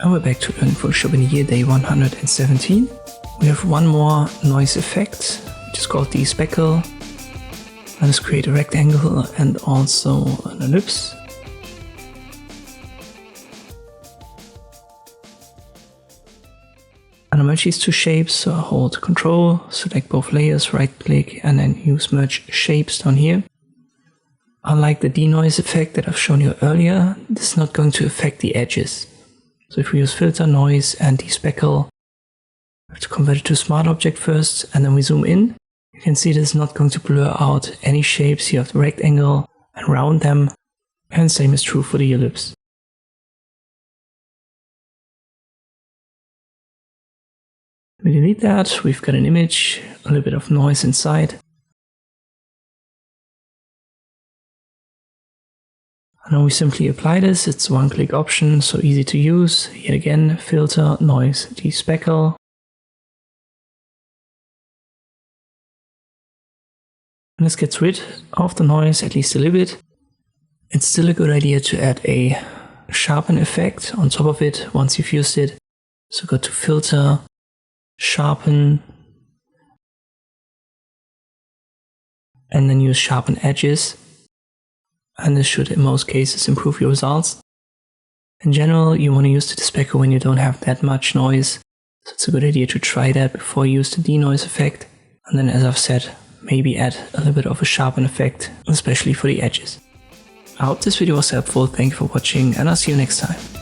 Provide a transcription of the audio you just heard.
And we're back to learning Photoshop in the year day 117. We have one more noise effect, which is called Despeckle. Let's create a rectangle and also an ellipse. And I merge these two shapes, so I hold Control, select both layers, right click, and then use Merge Shapes down here. Unlike the denoise effect that I've shown you earlier, this is not going to affect the edges. So if we use Filter, Noise, and Despeckle, we have to convert it to Smart Object first, and then we zoom in. You can see this is not going to blur out any shapes here of the rectangle and round them, and same is true for the ellipse. We delete that, we've got an image, a little bit of noise inside. And then we simply apply this. It's a one-click option, so easy to use. Yet again, Filter, Noise, Despeckle. And this gets rid of the noise, at least a little bit. It's still a good idea to add a sharpen effect on top of it once you've used it. So go to Filter, Sharpen, and then use Sharpen Edges. And this should in most cases improve your results. In general, you want to use the Despeckle when you don't have that much noise, so it's a good idea to try that before you use the denoise effect. And then, as I've said, maybe add a little bit of a sharpen effect, especially for the edges. I hope this video was helpful, thank you for watching, and I'll see you next time.